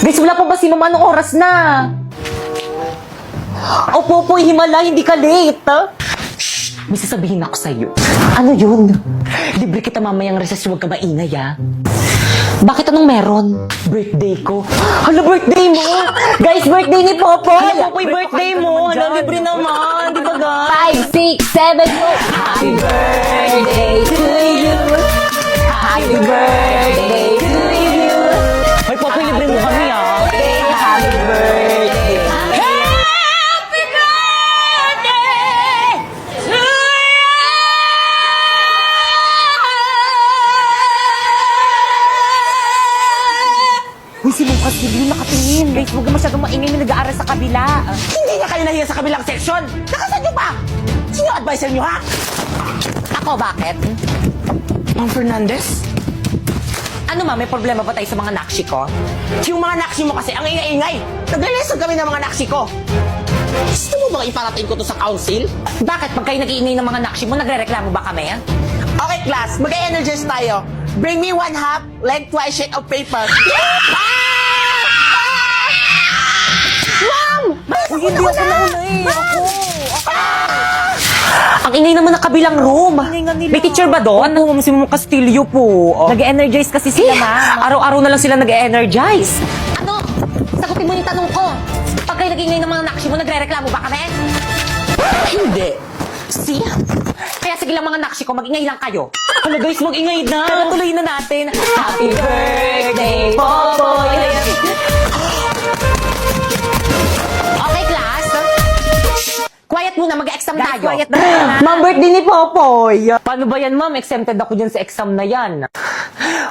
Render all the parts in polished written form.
Guys, wala pa ba si Mama? Anong oras na? Opo po, himala, hindi ka late. May sasabihin ako sa'yo. Ano yun? Libre kita mamayang recess, huwag ka maingay, ah. Bakit anong meron? Birthday ko. Hala, birthday mo! Guys, birthday ni Popoy! Hala, Popoy, birthday mo! Hala, libre naman! Di ba, guys? 5, 6, 7, go! Happy birthday to you! Happy birthday to you! Hoy, Popoy, libre mo kami, ah. Happy birthday! Happy birthday to Uy, si Lucas, hindi nakatingin. Guys, huwag ka masyadong maingay na nag-aaral sa kabila. Hindi na kayo nahiya sa kabilang section! Nakasan nyo pa! Sino ang advisor nyo, ha? Ako, bakit? Ma'am Fernandez? Ano ma, may problema ba tayo sa mga nakshi ko? Yung mga naksi mo kasi ang ingay-ingay! Nagle-lesson kami ng mga naksi ko! Gusto mo bang iparating ko to sa council? Bakit pag kayo nag-iingay ng mga nakshi mo, nagre-reklamo ba kami? Okay, class, mag-energize tayo. Bring me 1/2 lengthwise sheet of paper. Ma'am! Uy, hindi ako nauna eh. Ang ingay naman ng kabilang room. May teacher ba doon? Oo, si Mama Castillo po. Nag-energize kasi sila, ma'am. Araw-araw na lang sila nag-energize. Ano? Sagutin mo yung tanong ko. Pag kayo nag-iingay ng mga nakshi mo, nagre-reklamo ba kami? Hindi. See? Kaya sige lang mga nakshi ko, mag-ingay lang kayo. Hala guys, mag-ingay na. Tara, tuloy na natin. Happy birthday, Popoy! Okay, class? Quiet muna, mag-exam tayo. Quiet na. Ma'am, birthday ni Popoy. Paano ba yan, ma'am? Exempted ako dyan sa exam na yan.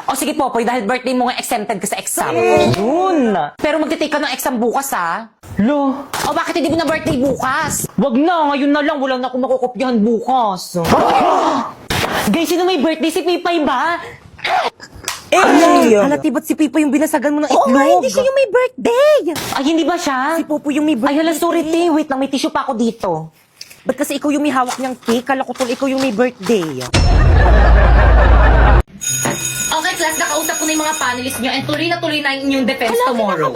O sige, Popoy, dahil birthday mo nga exempted ka sa exam. Yun. Pero magtitake ka ng exam bukas, ha? Lo. O bakit hindi mo na birthday bukas? Wag na, ngayon na lang. Wala na akong makukopyahan bukas. Guys, sino may birthday? Si Pipay ba? Halati ba't si Pipa yung binasagan mo ng itlog? Oo nga, hindi siya yung may birthday. Ay, hindi ba siya? Si Popo yung may birthday. Ay, hala, sorry, te. Wait lang, may tissue pa ako dito. Ba't kasi ikaw yung may hawak niyang cake? Kala ko tol, ikaw yung may birthday. Okay, class, nakausap ko na yung mga panelists nyo and tuloy na yung defense tomorrow.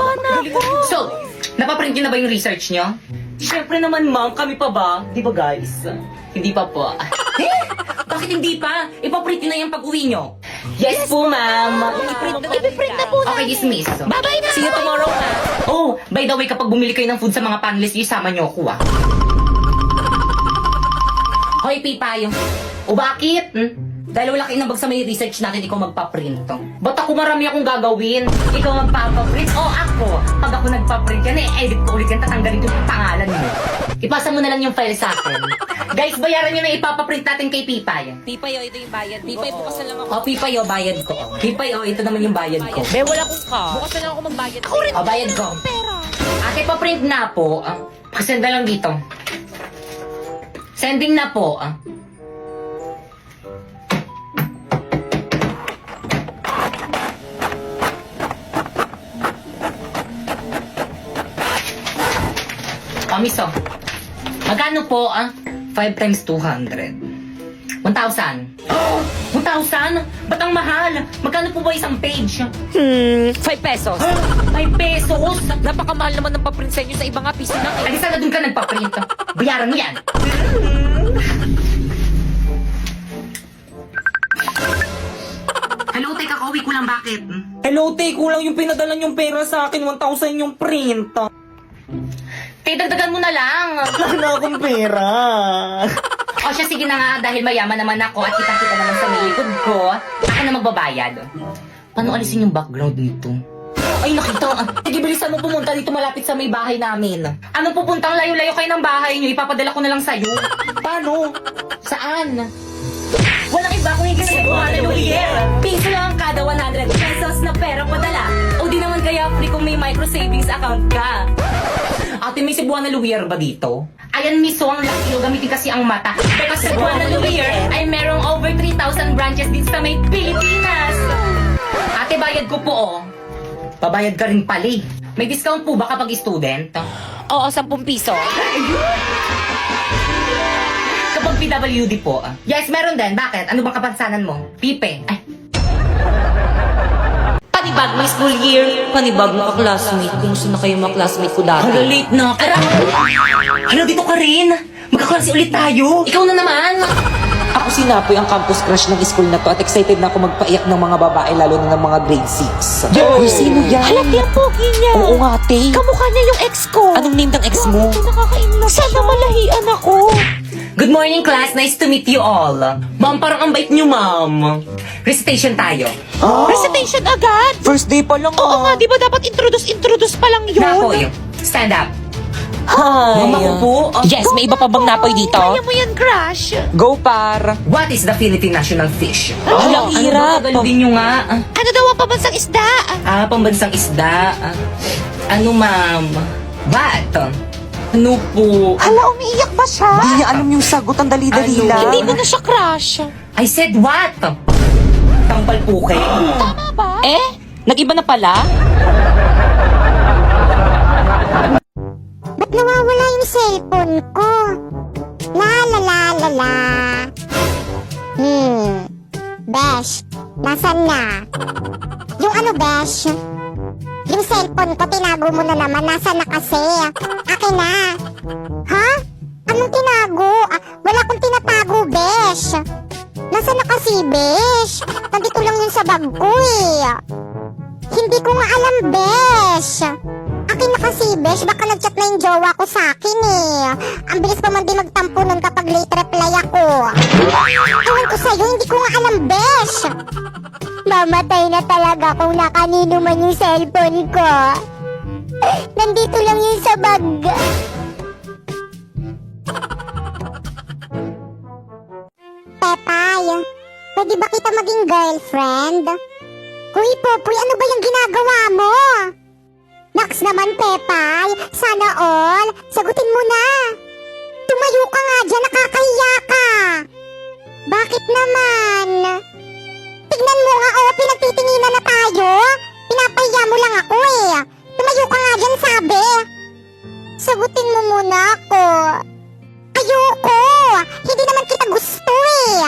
So, napaprint nyo na ba yung research nyo? Siyempre naman, ma'am. Kami pa ba? Di ba, guys? Hindi pa po. Bakit hindi pa? Ipaprint nyo na yung pag-uwi nyo. Yes po, ma'am. Ipiprint na po Okay, dismiss. Bye-bye na. See you tomorrow, ma'am. Oh, by the way, kapag bumili kayo ng food sa mga panelists, isama nyo ako, ah. Hoy, Pipay. O bakit? Dahil wala kayo nabag sa may research natin, ikaw magpaprint. Ba't ako marami akong gagawin? Ikaw magpapaprint o ako? Pag ako nagpaprint yan, edit ko ulit yan, tatanggalin ko yung pangalan mo. Ipasa mo na lang yung file sa akin. Guys, bayaran nyo na ipapaprint natin kay Pipay. Pipay, ito yung bayad. Pipay, bukas na lang ako. O, Pipay, bayad ko. Pipay, ito naman yung bayad ko. Be, wala kong ka. Bukas na lang ako magbayad. Ako rin. O, bayad ko. Ate, pa-print na po. Pakisend na lang dito. Sending na po. Miss, magkano po, 5 times 200. 1,000. 1,000? Ba't ang mahal? Magkano po ba isang page? 5 pesos. 5 pesos? Napakamahal naman ng paprint sa inyo sa ibang nga piso na. Ay, sana dun ka nagpa-print. Bayaran mo yan. Hello, teka, kauwi ko lang, bakit? Hello, te. Kulang yung pinadala yung pera sa akin. 1,000 yung print. Te, dagdagan mo na lang. Wala na akong pera. O siya, sige na nga, dahil mayaman naman ako at kita-kita naman sa may likod ko, ako na magbabayad. Paano alisin yung background nito? Ay, nakita. Sige, bilisan mo pumunta dito malapit sa may bahay namin. Anong pupuntang layo-layo kayo ng bahay niyo? Ipapadala ko na lang sa'yo. Paano? Saan? Walang iba kung hindi sa Hallelujah. Piso lang kada 100 pesos na pera padala. O di naman kaya free kung may micro savings account ka. Ate, may Cebuana Luwier ba dito? Ayan, miso, ang laki o gamitin kasi ang mata. Because Cebuana Luwier ay merong over 3,000 branches din sa may Pilipinas. Ate, bayad ko po, oh. Pabayad ka rin pali. May discount po ba kapag student? Oo, 10 piso. Kapag PWD po. Yes, meron din. Bakit? Ano bang kapansanan mo? Pipe. Ay. Panibagong school year, panibagong ka-classmate. Kumusta na kayo mga classmate ko dati? Hala, late na. Hala, dito ka rin. Magkaklase ulit tayo. Ikaw na naman! Ako si Napoy, ang campus crush ng school na to at excited na ako magpaiyak ng mga babae, lalo na ng mga grade 6. Uy, sino yan? Halati ang pogi niya. Oo nga, te. Kamukha niya yung ex ko. Anong name ng ex mo? Nakakainis. Sana malahian ako. Good morning, class. Nice to meet you all. Ma'am, parang ang bait niyo, ma'am. Recitation tayo. Recitation agad. First day pa lang, Oo nga, di ba dapat introduce pa lang yun? Napoy, stand up. Hi. Mama ko po. Yes, may iba pa bang Napoy dito? Kaya mo yan, crush. Go, par. What is the Philippine national fish? Hala, ang hirap. Ano ba tagal din nyo nga? Ano daw ang pabansang isda? Pambansang isda. Ano, ma'am? What? Ano po? Hala, umiiyak ba siya? Hindi niya alam yung sagot, ang dali-dali Ano? lang. Hindi mo na siya crush. I said what? Tampal po kayo. Tama ba? Nag-iba na pala? Ba't nawawala yung cellphone ko? La la la la la. Besh, nasan na? Yung ano, Besh? Yung cellphone ko, tinago mo na naman. Nasaan na kasi? Akin na. Ha? Anong tinago? Wala akong tinatago, Besh. Nasaan na kasi, Besh? Nandito lang yun sa bag ko, eh. Hindi ko nga alam, Besh. Akin na kasi, Besh. Baka nag-chat na yung jowa ko sa akin, eh. Ang bilis pa man din magtampo nun kapag late reply ako. Ewan ko sa'yo, hindi ko nga alam, Besh. Mamatay na talaga kung nakanino man yung cellphone ko. Nandito lang yun sa bag. Pepay, pwede ba kita maging girlfriend? Huy, Popoy, ano ba yung ginagawa mo? Naks naman, Pepay. Sana all. Sagutin mo na. Tumayo ka nga dyan, nakakahiya ka. Bakit naman? Tignan mo nga, pinagtitinginan na tayo. Pinapahiya mo lang ako, eh. Tumayo ka nga dyan, sabi. Sagutin mo muna ako. Ayoko. Hindi naman kita gusto, eh.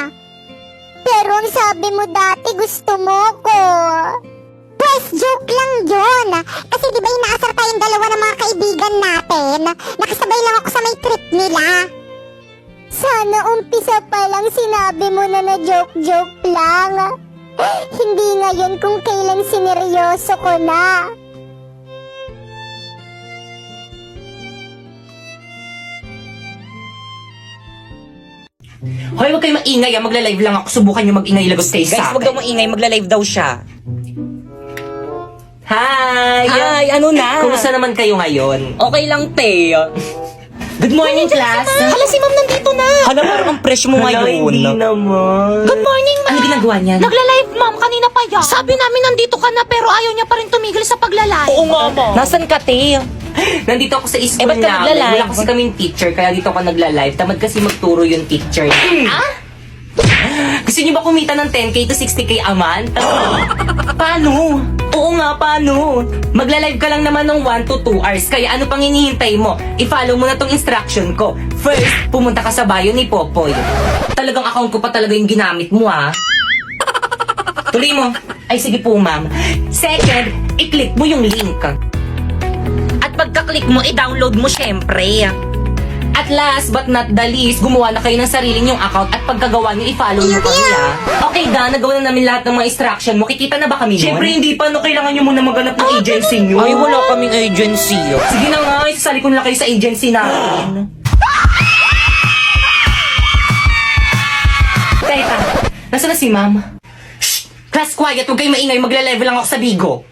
Pero ang sabi mo dati, gusto mo ko. Pues, joke lang yun. Kasi di ba inaasar tayong dalawa ng mga kaibigan natin? Nakasabay lang ako sa may trip nila. Sana umpisa pa lang sinabi mo na joke-joke lang. Hindi ngayon kung kailan sineryoso ko na. Hoy, huwag kayo maingay. Magla-live lang ako. Subukan nyo mag-ingay lagos kayo sa Guys, wag akin. daw maingay, magla-live daw siya. Hi! Hi, ano na? Kumusta naman kayo ngayon? Okay lang, te. Good morning, class! Hala, si ma'am nandito na. Hala, parang ang fresh mo ngayon. naman. Good morning, ma'am. Ano ginagawa niya? Nagla-live, ma'am. Kanina pa yan. Sabi namin nandito ka na pero ayaw niya pa rin tumigil sa pagla-live. Oo nga, ma. Nasaan ka, te? Nandito ako sa school ba't ka namin. nagla-live? Wala kasi kaming teacher, kaya dito ako nagla-live. Tamad kasi magturo yung teacher. Gusto niyo ba kumita ng 10k to 60k a month? Paano? Oo nga, paano? Magla-live ka lang naman ng 1 to 2 hours, kaya ano pang hinihintay mo? I-follow mo na tong instruction ko. First, pumunta ka sa bio ni Popoy. Talagang account ko pa talaga yung ginamit mo, ha? Tuloy mo. Ay, sige po, ma'am. Second, i-click mo yung link. At pagka-click mo, i-download mo syempre. At last but not the least, gumawa na kayo ng sariling yung account at pagkagawa nyo, i-follow nyo kami, ha? Okay, Dan, nagawa na namin lahat ng mga instruction mo. Kikita na ba kami nun? Siyempre, hindi pa. No, kailangan nyo muna maghanap ng agency nyo. Ay, wala kaming agency. Sige na nga, isasali ko na kayo sa agency natin. Teka, nasa na si ma'am? Shh! Class, quiet. Huwag kayo maingay. Magla-level lang ako sa Bigo.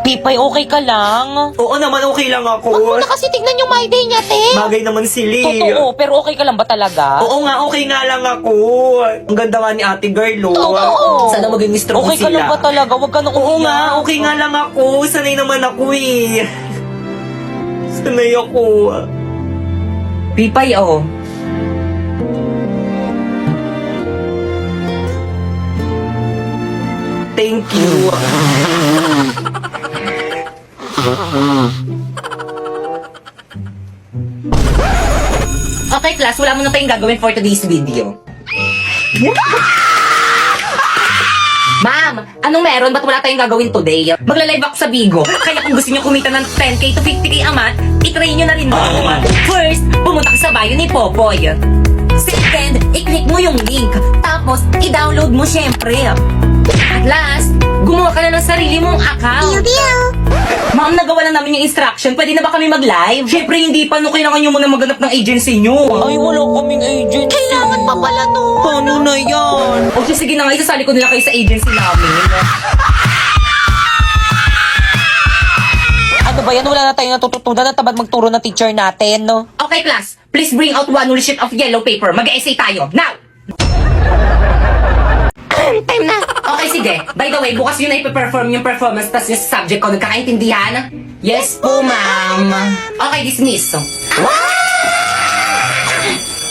Pipay, okay ka lang? Oo naman, okay lang ako. Wag mo na kasi tignan yung my day niya, te. Bagay naman sila. Totoo, pero okay ka lang ba talaga? Oo nga, okay nga lang ako. Ang ganda nga ni ate girl, Oo. Sana maging strong Okay ka sila. lang ba talaga? Huwag ka nang Oo umiyak. nga, okay nga lang ako. Sanay naman ako eh. Sanay ako. Pipay, oh. Thank you. Okay, class, wala mo na tayong gagawin for today's video. Ma'am, anong meron? Ba't wala tayong gagawin today? Magla-live ako sa Bigo. Kaya kung gusto niyo kumita ng 10k to 50k a month, itry niyo na rin ako. First, pumunta ka sa bio ni Popoy. Second, i-click mo yung link. Tapos, i-download mo syempre. At last, gumawa ka na ng sarili mong account. Ma'am, nagawa na namin yung instruction. Pwede na ba kami mag-live? Syempre, hindi pa. No, kailangan nyo muna maghanap ng agency nyo. Ay, wala kaming agent. Kailangan pa pala to. Paano na yan? O sige na nga, isasali ko nila kayo sa agency namin. Ano ba yan? Wala na tayong natututunan at tamad magturo ng teacher natin, no? Okay, class. Please bring out one whole sheet of yellow paper. Mag-essay tayo. Now! Time na. Okay, sige. By the way, bukas yun na ipaperform yung performance tas yung subject ko. Nagkakaintindihan? Yes po, ma'am. Okay, dismiss.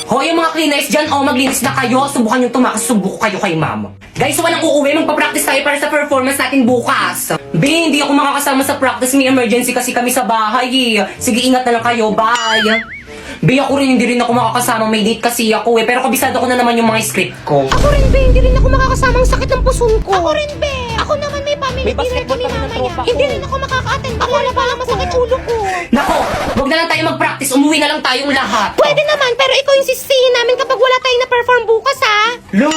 Hoy, yung mga cleaners dyan, maglinis na kayo. Subukan yung tumakasubok kayo kay ma'am. Guys, walang uuwi. Magpa-practice tayo para sa performance natin bukas. B, hindi ako makakasama sa practice. May emergency kasi kami sa bahay. Sige, ingat na lang kayo. Bye. B, ako rin, hindi rin ako makakasama. May date kasi ako Pero kabisado ko na naman yung mga script ko. Ako rin, be. Hindi rin ako makakasamang sakit ng puson ko. Ako rin, be. Ako naman may family dinner kami mamaya. Hindi rin ako makaka-attend. Ako na pala masakit ulo ko. Nako, wag na lang tayo mag-practice. Umuwi na lang tayong lahat. Pwede naman, pero ikaw yung sisihin namin kapag wala tayong na-perform bukas, ha? Lo?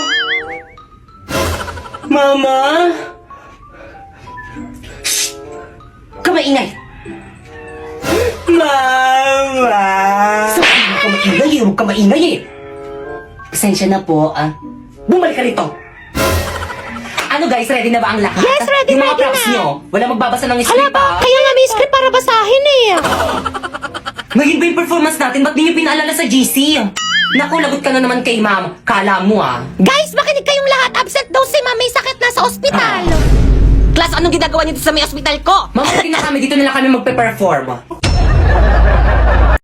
Mama? Shh! Kamaingay! Mama! Huwag ka maingay eh! Pasensya na po, Bumalik ka rito! Ano guys, ready na ba ang lahat? Yes, ready, Yung mga ready props na. nyo, wala magbabasa ng Hala script ba? Kaya nga may script para basahin eh. Ngayon ba yung performance natin? Ba't di nyo pinaalala sa GC? Naku, lagot ka na naman kay ma'am. Kala mo Guys, makinig kayong lahat. Absent daw si ma'am. May sakit na sa ospital. Class, anong ginagawa niyo dito sa may ospital ko? Ma'am, hindi na kami. Dito na lang kami magpe-perform.